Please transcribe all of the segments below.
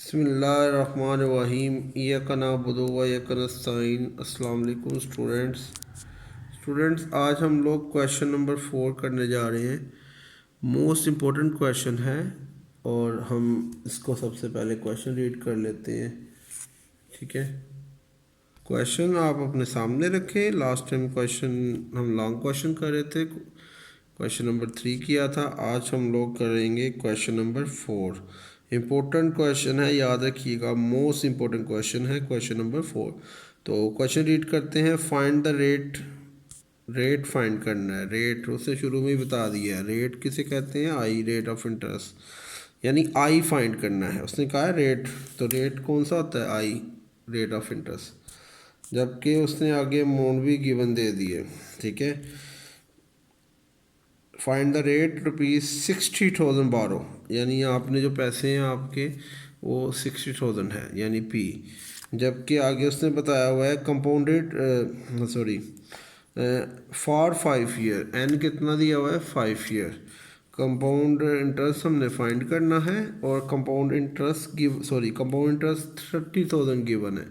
बिस्मिल्लाहिर्रहमानिर्रहीम इय्याका नअबुदु व इय्याका नस्तईन। अस्सलाम वालेकुम स्टूडेंट्स आज हम लोग क्वेश्चन नंबर 4 करने जा रहे हैं। मोस्ट इम्पोर्टेंट क्वेश्चन है और हम इसको सबसे पहले क्वेश्चन रीड कर लेते हैं। ठीक है, क्वेश्चन आप अपने सामने रखें। लास्ट टाइम क्वेश्चन हम लॉन्ग क्वेश्चन कर रहे थे, क्वेश्चन नंबर 3 किया था। आज हम लोग करेंगे क्वेश्चन नंबर 4। इम्पोर्टेंट क्वेश्चन है, याद रखिएगा, मोस्ट इम्पोर्टेंट क्वेश्चन है क्वेश्चन नंबर 4। तो क्वेश्चन रीड करते हैं। फाइंड द रेट फाइंड करना है। रेट उससे शुरू में ही बता दिया है। रेट किसे कहते हैं? आई, रेट ऑफ इंटरेस्ट, यानी आई फाइंड करना है। उसने कहा है रेट, तो रेट कौन सा होता है? आई, रेट ऑफ इंटरेस्ट। जबकि उसने आगे अमाउंट भी गिवन दे दी है। ठीक है, फाइंड द रेट ₹60,000 बारो, यानी आपने जो पैसे हैं आपके वो 60,000 है, यानी पी। जबकि आगे उसने बताया हुआ है कंपाउंडेड फॉर 5 ईयर, एन कितना दिया हुआ है? 5 ईयर। कंपाउंड इंटरेस्ट हमने फाइंड करना है और compound interest compound interest 30,000 given है।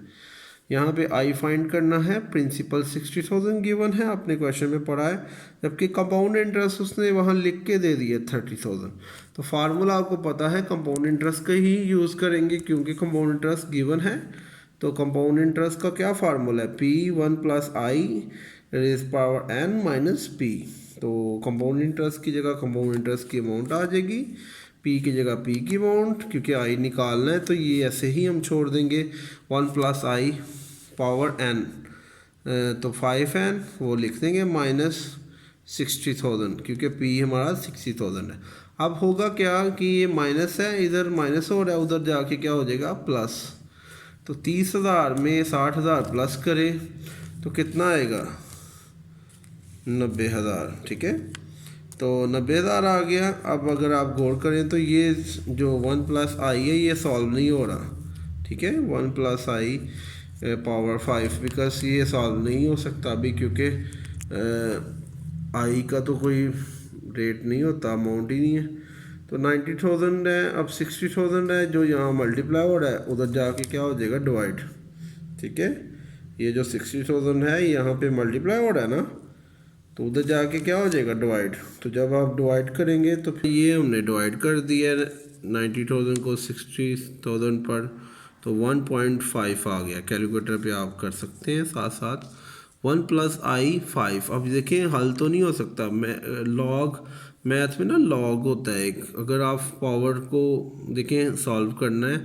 यहाँ पे आई फाइंड करना है, प्रिंसिपल 60,000 गिवन है, आपने क्वेश्चन में पढ़ा है। जबकि कंपाउंड इंटरेस्ट उसने वहाँ लिख के दे दिया 30,000। तो फार्मूला आपको पता है, कंपाउंड इंटरेस्ट का ही यूज़ करेंगे क्योंकि कंपाउंड इंटरेस्ट गिवन है। तो कंपाउंड इंटरेस्ट का क्या फार्मूला है? P1 + i⁻n - p। तो कंपाउंड इंटरेस्ट की जगह कंपाउंड इंटरेस्ट की अमाउंट आ जाएगी, पी की जगह पी की अमाउंट, क्योंकि आई निकालना है तो ये ऐसे ही हम छोड़ देंगे। 1 + i⁻n, तो 5n वो लिख देंगे -60,000, क्योंकि पी हमारा 60,000 है। अब होगा क्या कि ये माइनस है, इधर माइनस हो रहा है, उधर जाके क्या हो जाएगा? प्लस। तो 30,000 में 60,000 प्लस करें तो कितना आएगा? 90,000। ठीक है, तो 90,000 आ गया। अब अगर आप गौर करें तो ये जो 1 + i है ये सॉल्व नहीं हो रहा। ठीक है, 1 + i⁻5, बिकॉज ये सॉल्व नहीं हो सकता अभी, क्योंकि आई का तो कोई रेट नहीं होता, अमाउंट ही नहीं है। तो 90,000 है, अब 60,000 है, जो यहाँ मल्टीप्लाई हो रहा है उधर जाके क्या हो जाएगा? डिवाइड। ठीक है, ये जो 60,000 है यहाँ पे मल्टीप्लाई हो रहा है ना, तो उधर जाके क्या हो जाएगा? डिवाइड। तो जब आप डिवाइड करेंगे तो फिर ये हमने डिवाइड कर दिया 90,000 को 60,000 पर, तो 1.5 आ गया। कैलकुलेटर पे आप कर सकते हैं साथ साथ। 1 + i 5। अब देखें हल तो नहीं हो सकता, लॉग मैथ में ना लॉग होता है एक। अगर आप पावर को देखें सॉल्व करना है,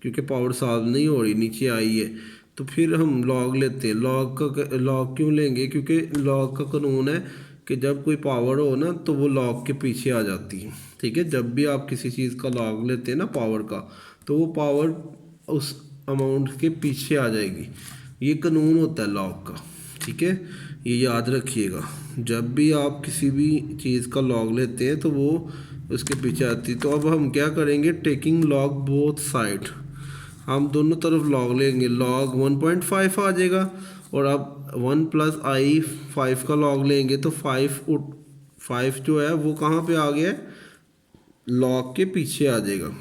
क्योंकि पावर सॉल्व नहीं हो रही, नीचे आई है, तो फिर हम लॉग लेते हैं। लॉग क्यों लेंगे? क्योंकि लॉग का कानून है कि जब कोई पावर हो ना तो वो लॉग के पीछे आ जाती है। ठीक है, जब भी आप किसी चीज़ का लॉग लेते हैं ना पावर का, तो वो पावर उस अमाउंट के पीछे आ जाएगी। ये कानून होता है लॉग का। ठीक है, ये याद रखिएगा। जब भी आप किसी भी चीज़ का लॉग लेते हैं तो वो उसके पीछे आती है। तो अब हम क्या करेंगे? टेकिंग लॉग बोथ साइड, हम दोनों तरफ लॉग लेंगे। लॉग 1.5 आ जाएगा, और अब 1 + i⁻5 का लॉग लेंगे तो 5 जो है वो कहाँ पे आ गया? लॉग के पीछे आ जाएगा।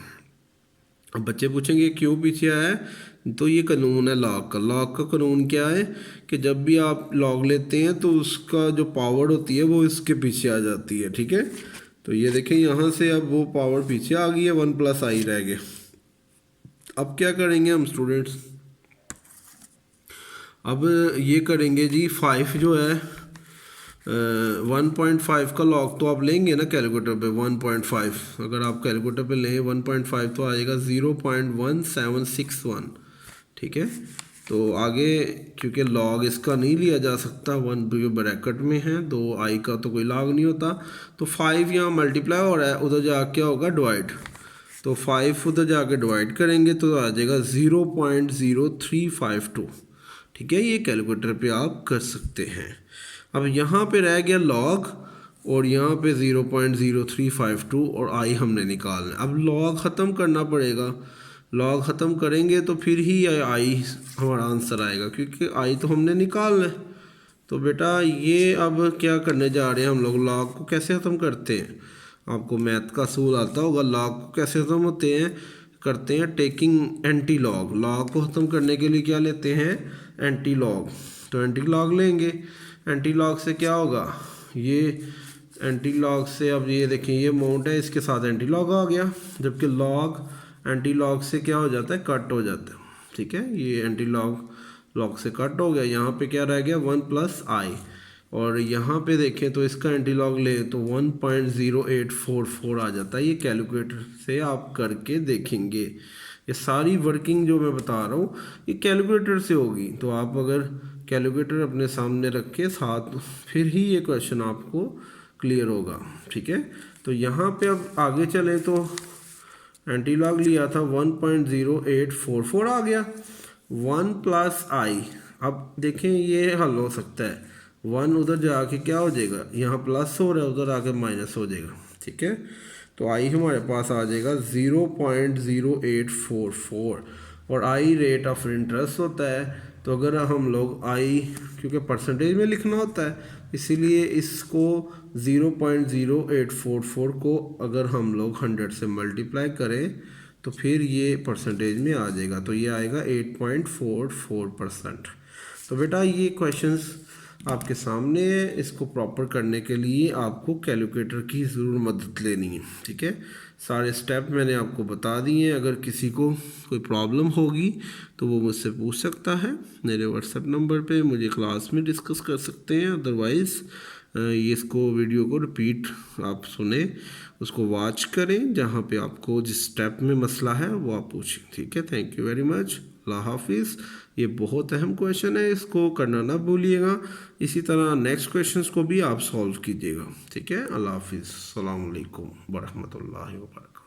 अब बच्चे पूछेंगे क्यों पीछे आया है? तो ये कानून है लॉग का। लॉग का कानून क्या है कि जब भी आप लॉग लेते हैं तो उसका जो पावर होती है वो इसके पीछे आ जाती है। ठीक है, तो ये देखें यहाँ से अब वो पावर पीछे आ गई है, 1 + i रह गया। अब क्या करेंगे हम स्टूडेंट्स? अब ये करेंगे जी, 5 जो है 1.5 का लॉग तो आप लेंगे ना कैलकुलेटर पे। 1.5 अगर आप कैलकुलेटर पे लें 1.5 तो आएगा 0.1761। ठीक है, तो आगे क्योंकि लॉग इसका नहीं लिया जा सकता, 1 ब्रैकेट में है, तो आई का तो कोई लॉग नहीं होता। तो 5 यहाँ मल्टीप्लाई हो रहा है, उधर जाके क्या होगा? डिवाइड। तो 5 उधर जाके डिवाइड करेंगे तो आ जाएगा 0.0352। ठीक है, ये कैलकुलेटर पे आप कर सकते हैं। अब यहाँ पे रह गया लॉग, और यहाँ पे 0.0352 और आई हमने निकालना है। अब लॉग ख़त्म करना पड़ेगा। लॉग ख़त्म करेंगे तो फिर ही आई हमारा आंसर आएगा, क्योंकि आई तो हमने निकालना है। तो बेटा ये अब क्या करने जा रहे हैं हम लोग? लॉग को कैसे ख़त्म करते हैं? आपको मैथ का असूल आता होगा। लॉग को कैसे ख़त्म होते हैं? करते हैं टेकिंग एंटी लॉग। लॉग को ख़त्म करने के लिए क्या लेते हैं, एंटी लॉग। तो एंटी लॉग लेंगे, एंटी लॉग से क्या होगा, ये एंटी लॉग से अब ये देखें ये अमाउंट है, इसके साथ एंटी लॉग आ गया, जबकि लॉग एंटी लॉग से क्या हो जाता है, कट हो जाता है। ठीक है, ये एंटी लॉग लॉग से कट हो गया। यहाँ पे क्या रह गया 1 + i, और यहाँ पे देखें तो इसका एंटी लॉग ले तो 1.0844 आ जाता है। ये कैलकुलेटर से आप करके देखेंगे। ये सारी वर्किंग जो मैं बता रहा हूँ ये कैलकुलेटर से होगी। तो आप अगर कैलकुलेटर अपने सामने रखे साथ, फिर ही ये क्वेश्चन आपको क्लियर होगा। ठीक है, तो यहाँ पे अब आगे चले तो एंटी लॉग लिया था 1.0844 आ गया, 1 + i। अब देखें ये हल हो सकता है, 1 उधर जाके क्या हो जाएगा, यहाँ प्लस हो रहा है, उधर आके माइनस हो जाएगा। ठीक है, तो i हमारे पास आ जाएगा 0.0844, और i रेट ऑफ इंटरेस्ट होता है। तो अगर हम लोग i, क्योंकि परसेंटेज में लिखना होता है, इसीलिए इसको 0.0844 को अगर हम लोग 100 से मल्टीप्लाई करें तो फिर ये परसेंटेज में आ जाएगा। तो ये आएगा 8.44%। तो बेटा ये क्वेश्चंस आपके सामने है, इसको प्रॉपर करने के लिए आपको कैलकुलेटर की ज़रूर मदद लेनी है। ठीक है, सारे स्टेप मैंने आपको बता दिए हैं। अगर किसी को कोई प्रॉब्लम होगी तो वो मुझसे पूछ सकता है, मेरे व्हाट्सएप नंबर पे मुझे क्लास में डिस्कस कर सकते हैं। अदरवाइज़ ये इसको वीडियो को रिपीट आप सुने, उसको वॉच करें, जहाँ पे आपको जिस स्टेप में मसला है वो आप पूछें। ठीक है, थैंक यू वेरी मच, अल्लाह हाफिज़। ये बहुत अहम क्वेश्चन है, इसको करना ना भूलिएगा। इसी तरह नेक्स्ट क्वेश्चंस को भी आप सॉल्व कीजिएगा। ठीक है, अल्लाह हाफिज़, अस्सलाम वालेकुम व रहमतुल्लाहि व बरकातहू।